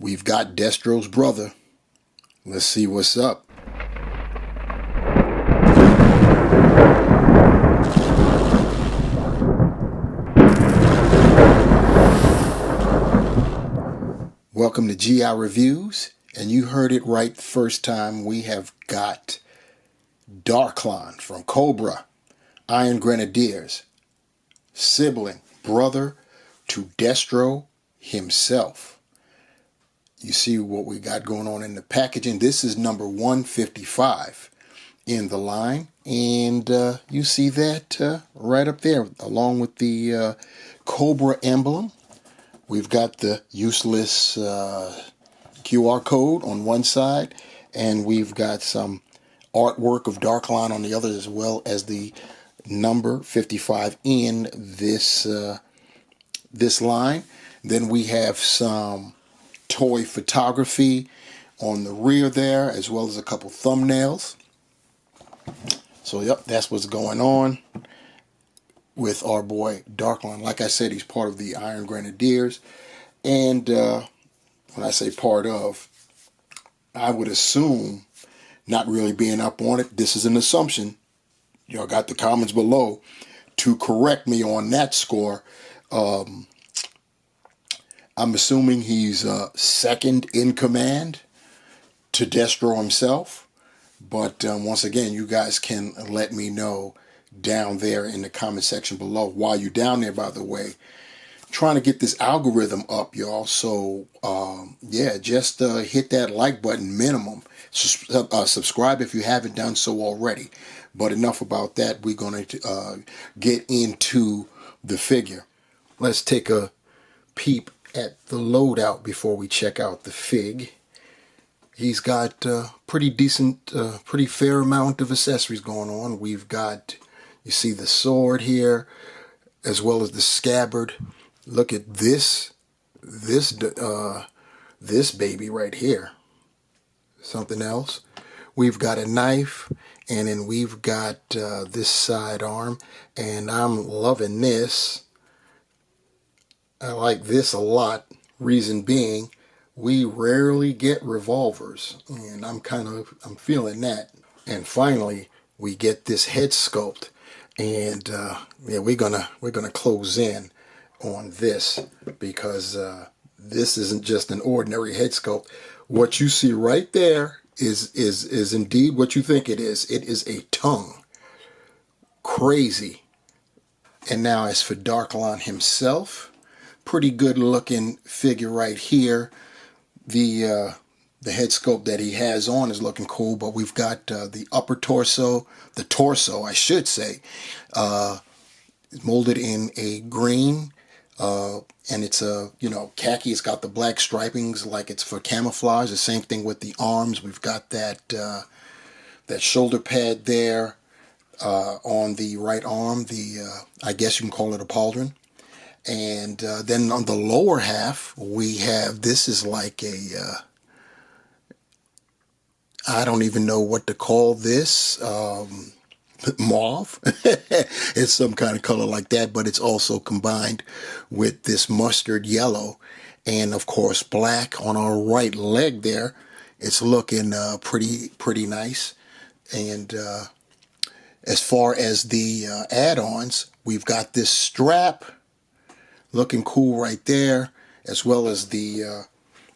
we've got Destro's brother. Let's see what's up. Welcome to GI Reviews, and you heard it right the first time. We have got Darklon from Cobra, Iron Grenadiers, sibling, brother to Destro himself. You see what we got going on in the packaging. This is number 155 in the line, and you see that right up there along with the Cobra emblem. We've got the useless QR code on one side, and we've got some artwork of Darklon on the other, as well as the number 55 in this this line. Then we have some toy photography on the rear there, as well as a couple thumbnails. So yep, that's what's going on with our boy Darklon. Like I said, he's part of the Iron Grenadiers, and when I say part of, I would assume, not really being up on it, this is an assumption. Y'all got the comments below to correct me on that score. I'm assuming he's second in command to Destro himself, but once again, you guys can let me know down there in the comment section below. While you're down there, by the way, trying to get this algorithm up, y'all. So yeah, just hit that like button minimum. Subscribe if you haven't done so already. But enough about that. We're going to get into the figure. Let's take a peep at the loadout before we check out the fig. He's got pretty decent, pretty fair amount of accessories going on. We've got, you see the sword here, as well as the scabbard. Look at this baby right here. Something else. We've got a knife, and then we've got this sidearm, and I'm loving this. I like this a lot. Reason being, we rarely get revolvers, and I'm feeling that. And finally, we get this head sculpt, and yeah, we're gonna close in on this, because this isn't just an ordinary head sculpt. What you see right there is indeed what you think it is. It is a tongue. Crazy. And now as for Darklon himself, pretty good looking figure right here. The head sculpt that he has on is looking cool, but we've got the upper torso, the torso I should say, molded in a green, and it's a, khaki. It's got the black stripings like it's for camouflage. The same thing with the arms. We've got that that shoulder pad there on the right arm. I guess you can call it a pauldron. And then on the lower half, we have, this is like a, I don't even know what to call this, mauve. It's some kind of color like that, but it's also combined with this mustard yellow and of course black on our right leg there. It's looking pretty nice. And as far as the add-ons, we've got this strap looking cool right there, as well as the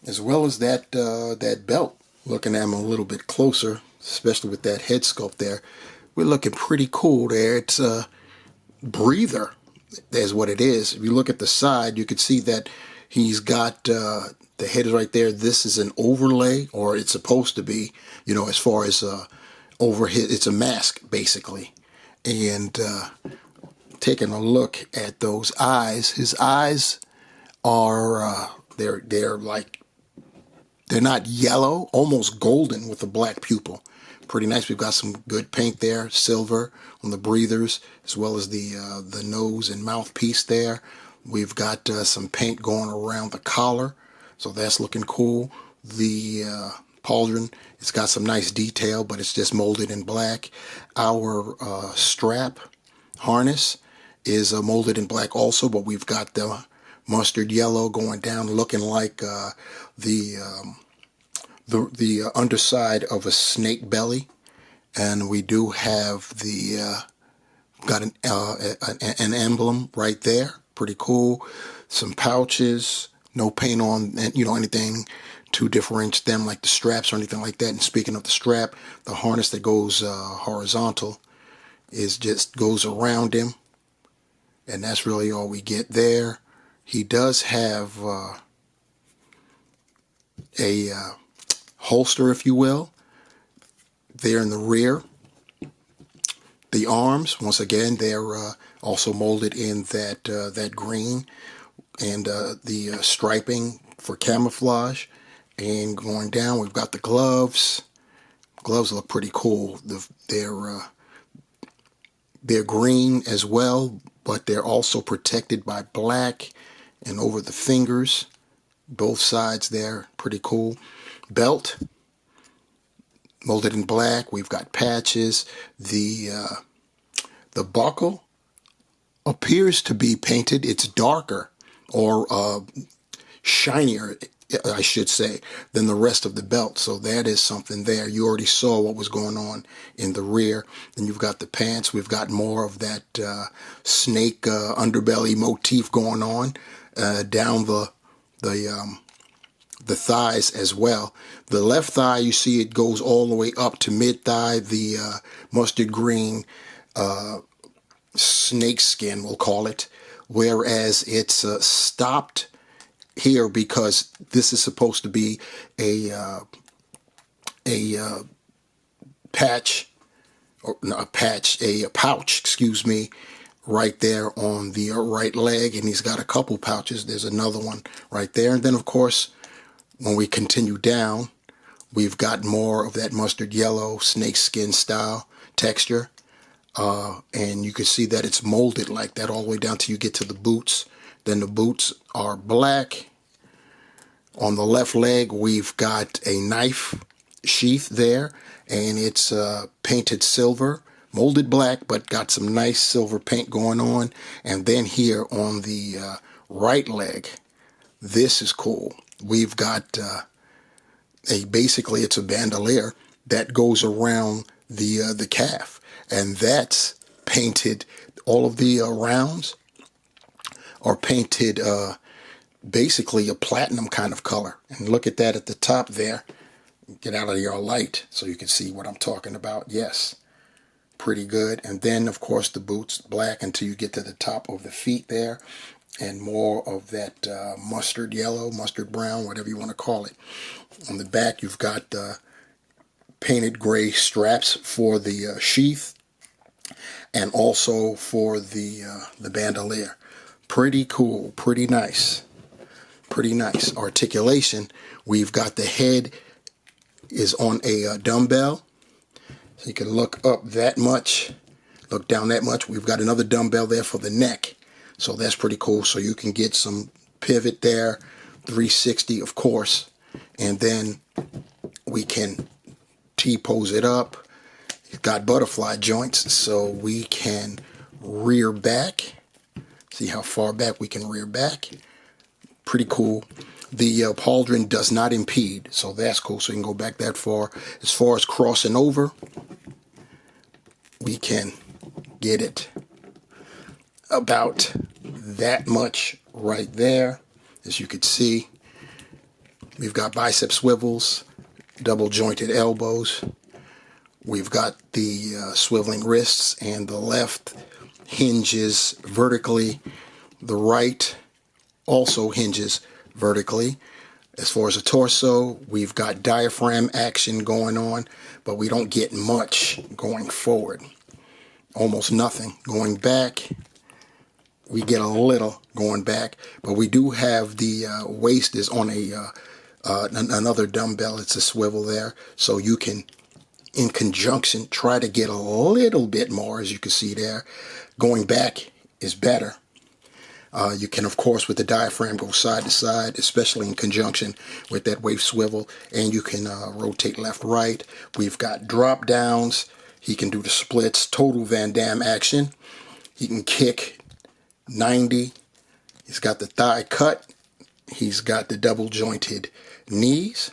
that belt. Looking at him a little bit closer, especially with that head sculpt there, we're looking pretty cool there. It's a breather, that's what it is. If you look at the side, you can see that he's got the head is right there. This is an overlay, or it's supposed to be, as far as overhead. It's a mask basically. And taking a look at those eyes, his eyes are they're not yellow, almost golden with a black pupil. Pretty nice. We've got some good paint there, silver on the breathers, as well as the nose and mouthpiece there. We've got some paint going around the collar, so that's looking cool. The pauldron, it's got some nice detail, but it's just molded in black. Our strap harness is molded in black also, but we've got the mustard yellow going down, looking like the underside of a snake belly. And we do have the got an emblem right there, pretty cool. Some pouches, no paint on, anything to differentiate them, like the straps or anything like that. And speaking of the strap, the harness that goes horizontal just goes around him, and that's really all we get there. He does have a holster, if you will, there in the rear. The arms, once again, they're also molded in that green, and the striping for camouflage. And going down, we've got the gloves. Gloves look pretty cool. They're green as well, but they're also protected by black, and over the fingers, both sides there, pretty cool. Belt, molded in black. We've got patches. The buckle appears to be painted. It's darker, or shinier, I should say, than the rest of the belt. So that is something there. You already saw what was going on in the rear. Then you've got the pants. We've got more of that snake underbelly motif going on down the thighs as well. The left thigh, you see it goes all the way up to mid thigh. The mustard green snake skin, we'll call it, whereas it's stopped here because this is supposed to be a pouch, excuse me, right there on the right leg. And he's got a couple pouches. There's another one right there. And then, of course, when we continue down, we've got more of that mustard yellow snakeskin style texture. And you can see that it's molded like that all the way down till you get to the boots. Then the boots are black. On the left leg, we've got a knife sheath there, and it's painted silver, molded black, but got some nice silver paint going on. And then here on the right leg, this is cool. We've got basically it's a bandolier that goes around the calf, and that's painted. All of the rounds are painted basically a platinum kind of color. And look at that at the top there. Get out of your light so you can see what I'm talking about. Yes, pretty good. And then, of course, the boots, black until you get to the top of the feet there, and more of that mustard yellow, mustard brown, whatever you want to call it. On the back, you've got painted gray straps for the sheath, and also for the bandolier. Pretty cool, pretty nice. Pretty nice. Articulation, we've got the head is on a dumbbell. So you can look up that much, look down that much. We've got another dumbbell there for the neck. So that's pretty cool. So you can get some pivot there, 360 of course. And then we can T-pose it up. It's got butterfly joints, so we can rear back. See how far back we can rear back. Pretty cool. The pauldron does not impede, so that's cool. So you can go back that far. As far as crossing over, we can get it about that much right there. As you can see, we've got bicep swivels, double jointed elbows. We've got the swiveling wrists, and the left hinges vertically. The right also hinges vertically. As far as the torso, we've got diaphragm action going on, but we don't get much going forward. Almost nothing. Going back, we get a little going back, but we do have the waist is on another dumbbell. It's a swivel there, so you can, in conjunction, try to get a little bit more. As you can see there, going back is better. You can, of course, with the diaphragm, go side to side, especially in conjunction with that waist swivel, and you can rotate left, right. We've got drop downs. He can do the splits, total Van Damme action. He can kick 90, He's got the thigh cut. He's got the double jointed knees.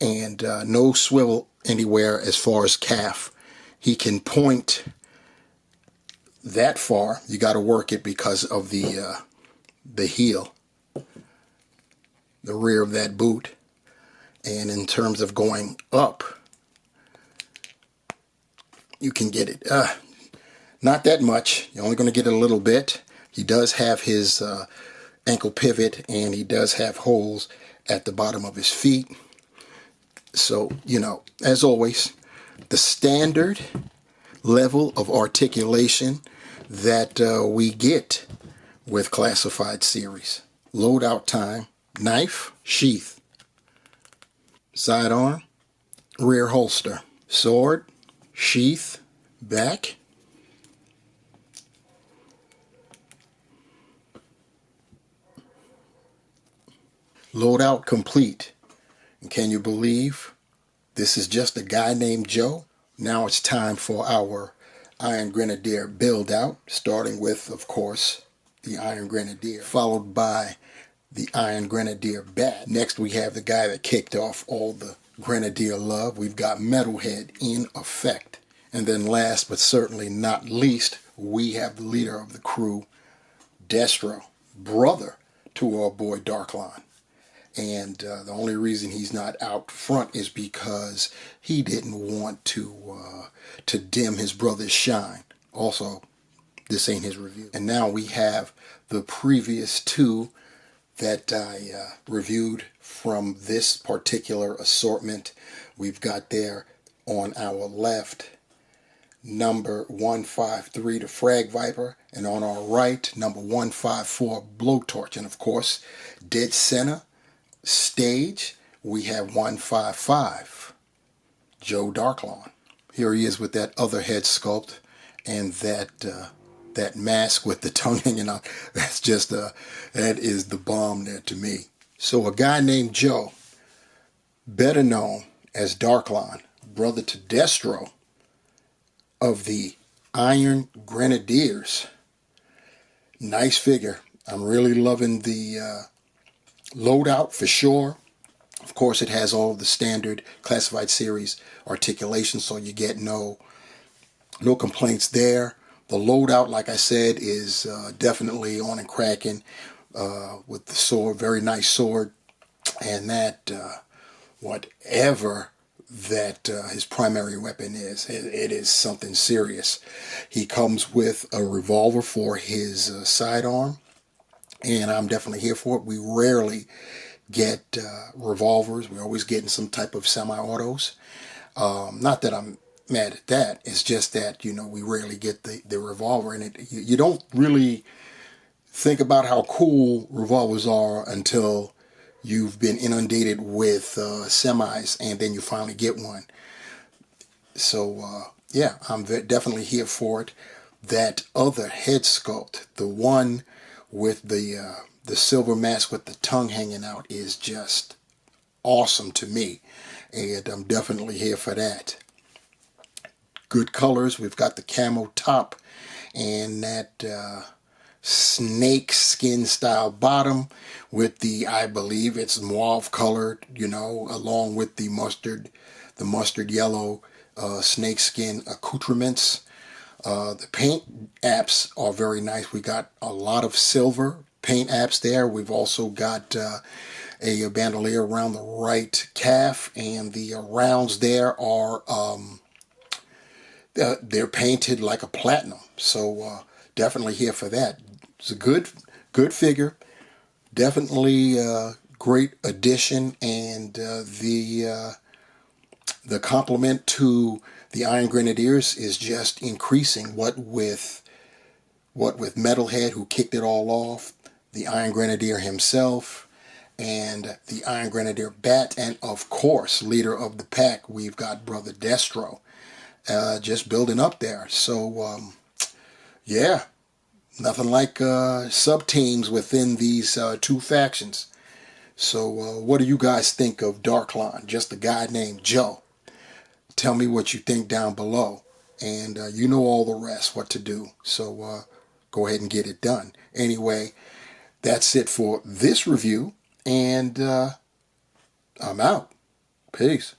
And no swivel anywhere as far as calf. He can point that far. You got to work it because of the heel, the rear of that boot. And in terms of going up, you can get it. Not that much. You're only going to get it a little bit. He does have his ankle pivot, and he does have holes at the bottom of his feet. So, you know, as always, the standard level of articulation that we get with classified series. Loadout time, knife, sheath, sidearm, rear holster, sword, sheath, back, loadout complete. And can you believe this is just a guy named Joe? Now it's time for our Iron Grenadier build out, starting with, of course, the Iron Grenadier, followed by the Iron Grenadier bat. Next we have the guy that kicked off all the Grenadier love. We've got Metalhead in effect. And then last but certainly not least, we have the leader of the crew, Destro, brother to our boy Darklon. And the only reason he's not out front is because he didn't want to dim his brother's shine. Also, this ain't his review. And now we have the previous two that I reviewed from this particular assortment. We've got there on our left number 153, the Frag Viper, and on our right number 154, Blowtorch. And of course, dead center stage, we have 155, Joe Darklon. Here he is with that other head sculpt and that mask with the tongue hanging out. That's just that is the bomb there to me. So a guy named Joe, better known as Darklon, brother to Destro of the Iron Grenadiers. Nice figure. I'm really loving the loadout for sure. Of course, it has all of the standard classified series articulation, so you get no complaints there. The loadout, like I said, is definitely on and cracking with the sword. Very nice sword. And that, whatever that his primary weapon is, it is something serious. He comes with a revolver for his sidearm, and I'm definitely here for it. We rarely get revolvers. We're always getting some type of semi-autos. Not that I'm mad at that. It's just that, you know, we rarely get the revolver, and you don't really think about how cool revolvers are until you've been inundated with semis, and then you finally get one. So yeah, I'm definitely here for it. That other head sculpt, the one with the silver mask with the tongue hanging out, is just awesome to me, and I'm definitely here for that. Good colors. We've got the camo top and that snake skin style bottom with the, I believe it's mauve colored, you know, along with the mustard yellow snake skin accoutrements. The paint apps are very nice. We got a lot of silver paint apps there. We've also got a bandolier around the right calf, and the rounds there are they're painted like a platinum. So definitely here for that. It's a good figure. Definitely great addition, and the compliment to the Iron Grenadiers is just increasing. What with Metalhead, who kicked it all off, the Iron Grenadier himself, and the Iron Grenadier bat, and of course, leader of the pack, we've got brother Destro, just building up there. So yeah, nothing like sub-teams within these two factions. So what do you guys think of Darklon, just a guy named Joe? Tell me what you think down below, and you know all the rest, what to do. So go ahead and get it done. Anyway, that's it for this review, and I'm out. Peace.